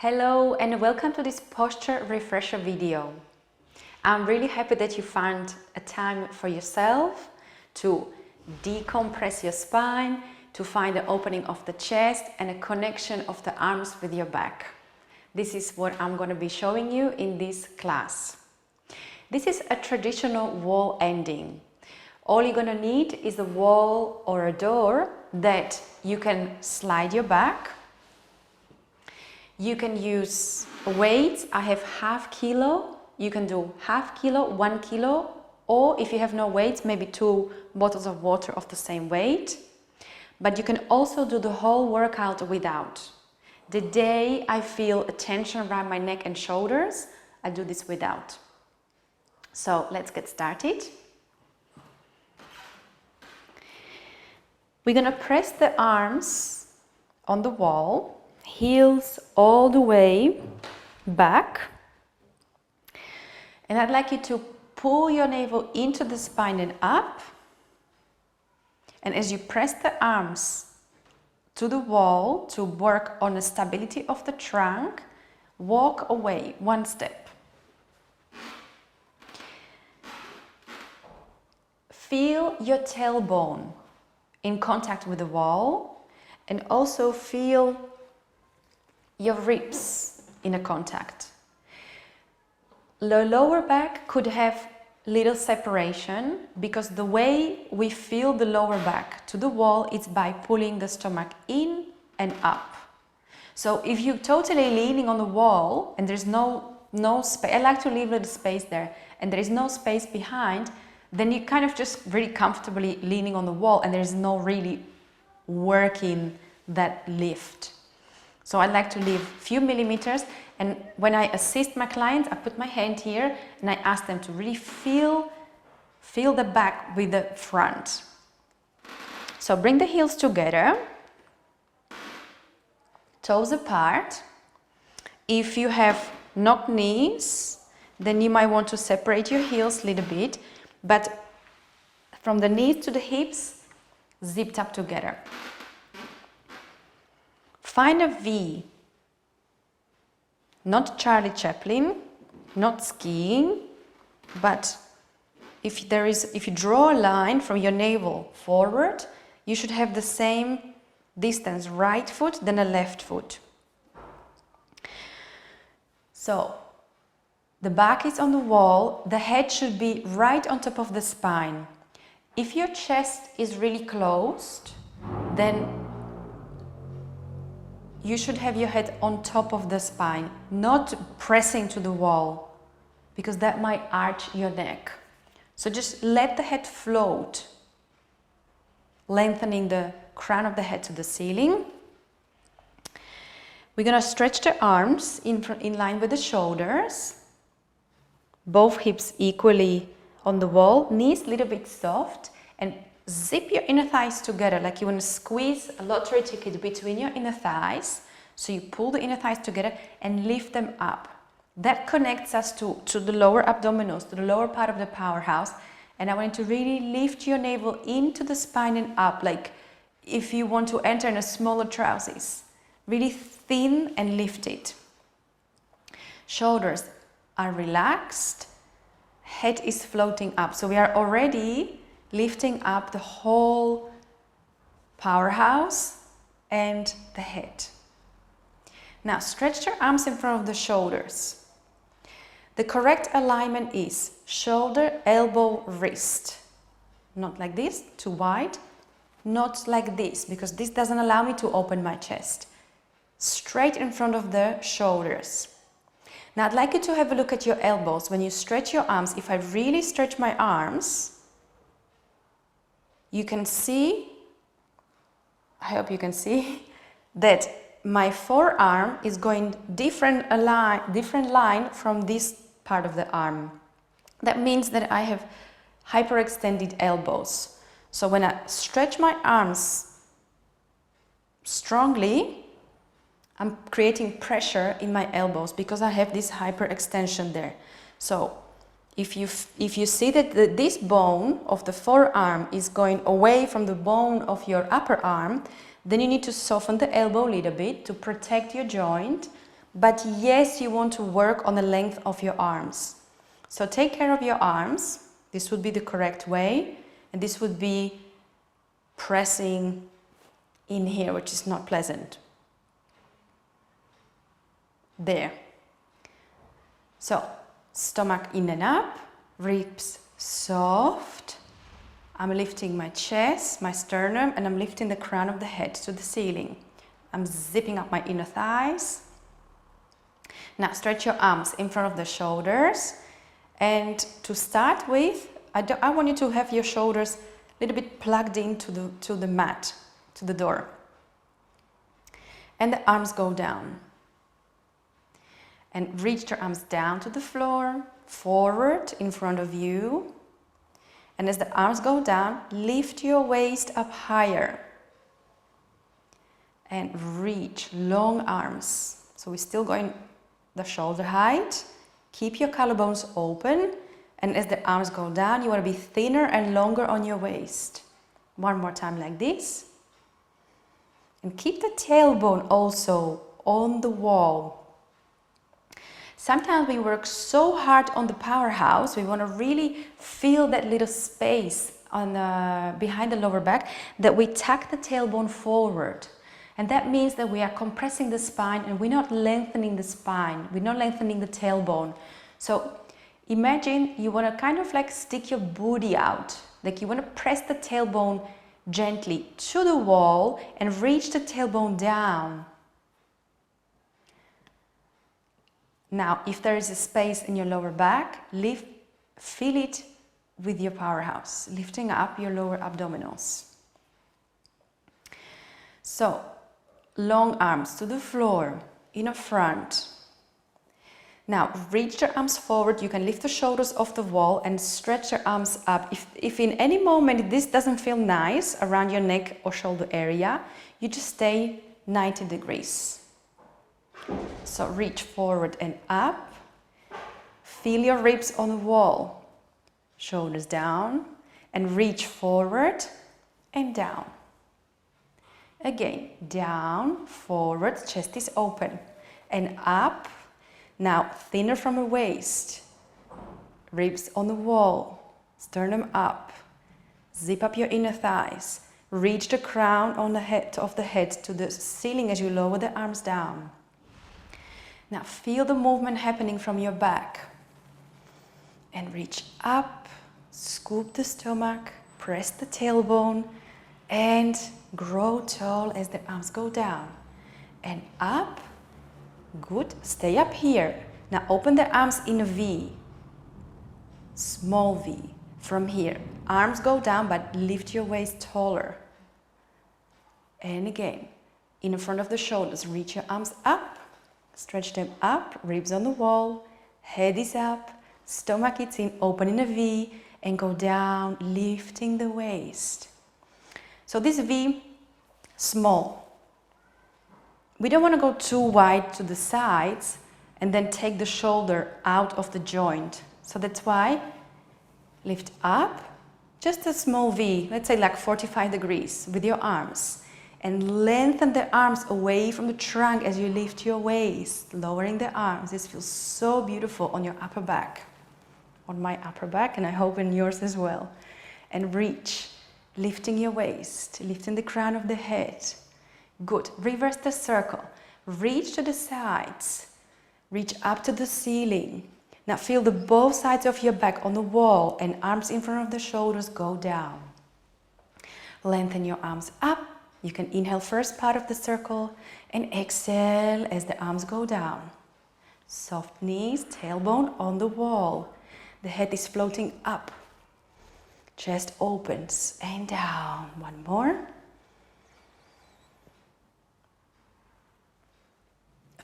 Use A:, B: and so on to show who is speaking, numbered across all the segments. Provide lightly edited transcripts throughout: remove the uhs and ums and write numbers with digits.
A: Hello and welcome to this posture refresher video. I'm really happy that you found a time for yourself to decompress your spine, to find the opening of the chest and a connection of the arms with your back. This is what I'm going to be showing you in this class. This is a traditional wall ending. All you're going to need is a wall or a door that you can slide your back. You can use weights. I have half kilo. You can do half kilo, 1 kilo, or if you have no weights, maybe 2 bottles of water of the same weight. But you can also do the whole workout without. The day I feel a tension around my neck and shoulders, I do this without. So let's get started. We're going to press the arms on the wall, heels all the way back. And I'd like you to pull your navel into the spine and up. And as you press the arms to the wall to work on the stability of the trunk, walk away 1 step. Feel your tailbone in contact with the wall and also feel your ribs in a contact. The lower back could have little separation because the way we feel the lower back to the wall is by pulling the stomach in and up. So if you're totally leaning on the wall and there's no space, I like to leave a little space there, and there is no space behind, then you're kind of just really comfortably leaning on the wall and there's no really working that lift. So I like to leave a few millimeters, and when I assist my clients, I put my hand here and I ask them to really feel the back with the front. So bring the heels together, toes apart. If you have knock knees, then you might want to separate your heels a little bit, but from the knees to the hips, zipped up together. Find a V, not Charlie Chaplin, not skiing, but if you draw a line from your navel forward, you should have the same distance right foot than a left foot. So the back is on the wall, the head should be right on top of the spine. If your chest is really closed, then you should have your head on top of the spine, not pressing to the wall, because that might arch your neck. So just let the head float, lengthening the crown of the head to the ceiling. We're going to stretch the arms in line with the shoulders, both hips equally on the wall, knees a little bit soft, and zip your inner thighs together, like you want to squeeze a lottery ticket between your inner thighs. So you pull the inner thighs together and lift them up. That connects us to the lower abdominals, to the lower part of the powerhouse. And I want you to really lift your navel into the spine and up, like if you want to enter in a smaller trousers. Really thin and lift it. Shoulders are relaxed. Head is floating up. So we are already lifting up the whole powerhouse and the head. Now stretch your arms in front of the shoulders. The correct alignment is shoulder, elbow, wrist. Not like this, too wide. Not like this, because this doesn't allow me to open my chest. Straight in front of the shoulders. Now I'd like you to have a look at your elbows. When you stretch your arms, if I really stretch my arms, you can see, I hope you can see, that my forearm is going different line from this part of the arm. That means that I have hyperextended elbows. So when I stretch my arms strongly, I'm creating pressure in my elbows because I have this hyperextension there. So if you see that this bone of the forearm is going away from the bone of your upper arm, then you need to soften the elbow a little bit to protect your joint. but yes, you want to work on the length of your arms. So take care of your arms. This would be the correct way, and this would be pressing in here, which is not pleasant. There. So, stomach in and up, ribs soft. I'm lifting my chest, my sternum, and I'm lifting the crown of the head to the ceiling. I'm zipping up my inner thighs. Now stretch your arms in front of the shoulders. And to start with, I want you to have your shoulders a little bit plugged into the mat, to the door. And the arms go down. And reach your arms down to the floor, forward in front of you. And as the arms go down, lift your waist up higher. And reach long arms. So we're still going the shoulder height. Keep your collarbones open. And as the arms go down, you want to be thinner and longer on your waist. One more time like this. And keep the tailbone also on the wall. Sometimes we work so hard on the powerhouse, we want to really feel that little space on behind the lower back, that we tuck the tailbone forward. And that means that we are compressing the spine and we're not lengthening the spine, we're not lengthening the tailbone. So imagine you want to kind of like stick your booty out, like you want to press the tailbone gently to the wall and reach the tailbone down. Now, if there is a space in your lower back, feel it with your powerhouse, lifting up your lower abdominals. So, long arms to the floor, inner front. Now, reach your arms forward. You can lift the shoulders off the wall and stretch your arms up. If in any moment this doesn't feel nice around your neck or shoulder area, you just stay 90 degrees. So reach forward and up. Feel your ribs on the wall. Shoulders down and reach forward and down. Again, down, forward, chest is open and up. Now thinner from the waist. Ribs on the wall, sternum up. Zip up your inner thighs. Reach the crown on the head of the head to the ceiling as you lower the arms down. Now feel the movement happening from your back. And reach up, scoop the stomach, press the tailbone, and grow tall as the arms go down. And up, good, stay up here. Now open the arms in a V, small V. From here, arms go down but lift your waist taller. And again, in front of the shoulders, reach your arms up. Stretch them up, ribs on the wall, head is up, stomach is in, open in a V, and go down, lifting the waist. So this V, small. We don't want to go too wide to the sides and then take the shoulder out of the joint. So that's why lift up, just a small V, let's say like 45 degrees with your arms. And lengthen the arms away from the trunk as you lift your waist, lowering the arms. This feels so beautiful on your upper back, on my upper back, and I hope in yours as well. And reach, lifting your waist, lifting the crown of the head. Good. Reverse the circle. Reach to the sides. Reach up to the ceiling. Now feel the both sides of your back on the wall and arms in front of the shoulders go down. Lengthen your arms up. You can inhale first part of the circle and exhale as the arms go down. Soft knees, tailbone on the wall. The head is floating up. Chest opens and down. One more.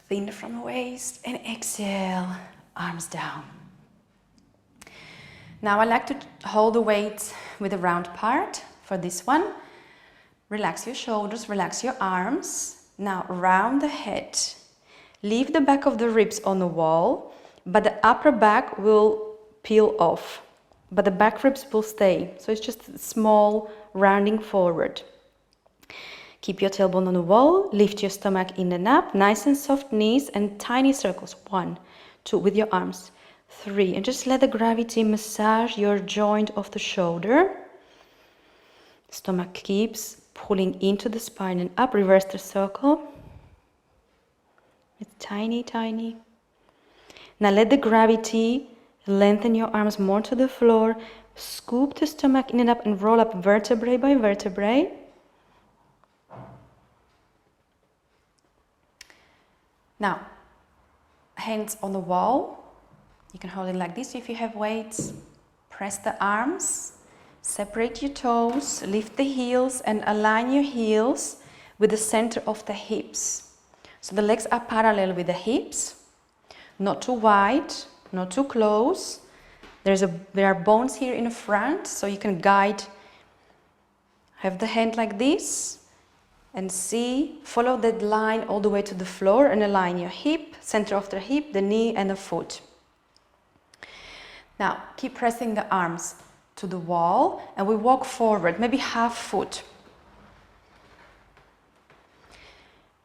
A: Thin from the waist and exhale, arms down. Now I like to hold the weight with the round part for this one. Relax your shoulders, relax your arms. Now round the head. Leave the back of the ribs on the wall, but the upper back will peel off, but the back ribs will stay. So it's just a small rounding forward. Keep your tailbone on the wall, lift your stomach in and up, nice and soft knees and tiny circles. 1, 2, with your arms. 3, and just let the gravity massage your joint of the shoulder. Stomach keeps pulling into the spine and up. Reverse the circle. It's tiny, tiny. Now let the gravity lengthen your arms more to the floor. Scoop the stomach in and up and roll up vertebrae by vertebrae. Now, hands on the wall. You can hold it like this if you have weights. Press the arms, separate your toes, lift the heels and align your heels with the center of the hips. So the legs are parallel with the hips, not too wide, not too close. There are bones here in the front, so you can guide. Have the hand like this and follow that line all the way to the floor and align your hip, center of the hip, the knee and the foot. Now, keep pressing the arms to the wall and we walk forward, maybe half foot.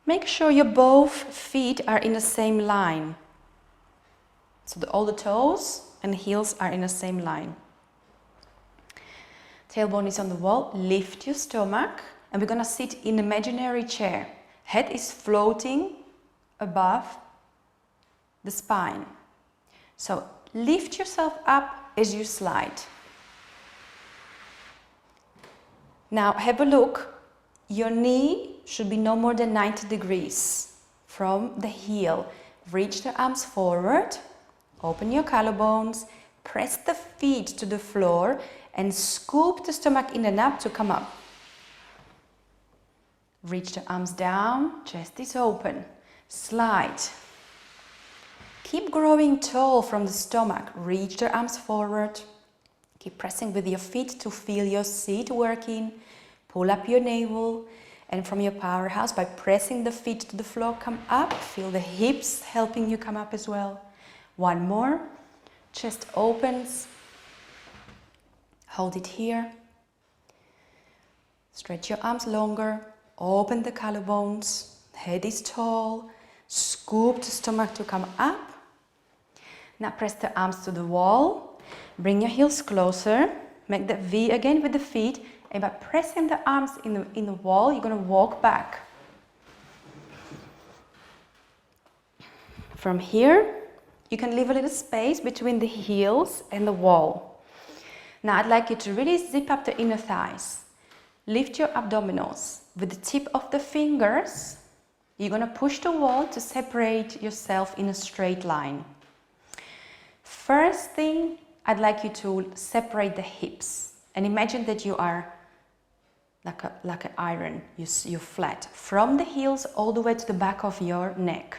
A: Make sure your both feet are in the same line. So all the toes and heels are in the same line. Tailbone is on the wall, lift your stomach and we're going to sit in an imaginary chair. Head is floating above the spine. So lift yourself up as you slide. Now have a look. Your knee should be no more than 90 degrees from the heel. Reach the arms forward, open your collarbones, press the feet to the floor and scoop the stomach in and up to come up. Reach the arms down, chest is open. Slide. Keep growing tall from the stomach. Reach the arms forward. Keep pressing with your feet to feel your seat working. Pull up your navel. And from your powerhouse, by pressing the feet to the floor, come up. Feel the hips helping you come up as well. One more. Chest opens. Hold it here. Stretch your arms longer. Open the collarbones. Head is tall. Scoop the stomach to come up. Now press the arms to the wall. Bring your heels closer. Make that V again with the feet. And by pressing the arms in the wall, you're going to walk back. From here, you can leave a little space between the heels and the wall. Now I'd like you to really zip up the inner thighs. Lift your abdominals. With the tip of the fingers, you're going to push the wall to separate yourself in a straight line. First thing, I'd like you to separate the hips. And imagine that you are like an iron. You're flat. From the heels all the way to the back of your neck.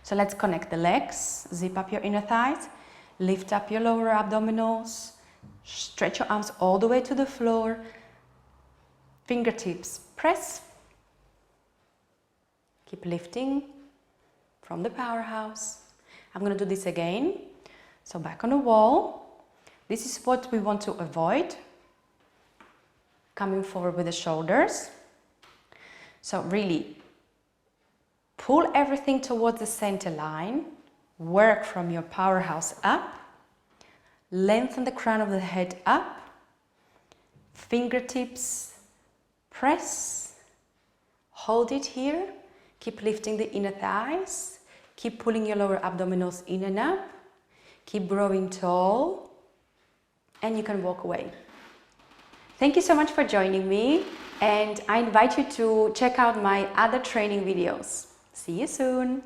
A: So let's connect the legs. Zip up your inner thighs. Lift up your lower abdominals. Stretch your arms all the way to the floor. Fingertips press. Keep lifting from the powerhouse. I'm going to do this again. So back on the wall. This is what we want to avoid. Coming forward with the shoulders. So really pull everything towards the center line. Work from your powerhouse up. Lengthen the crown of the head up. Fingertips press. Hold it here. Keep lifting the inner thighs. Keep pulling your lower abdominals in and up. Keep growing tall. And you can walk away. Thank you so much for joining me. And I invite you to check out my other training videos. See you soon.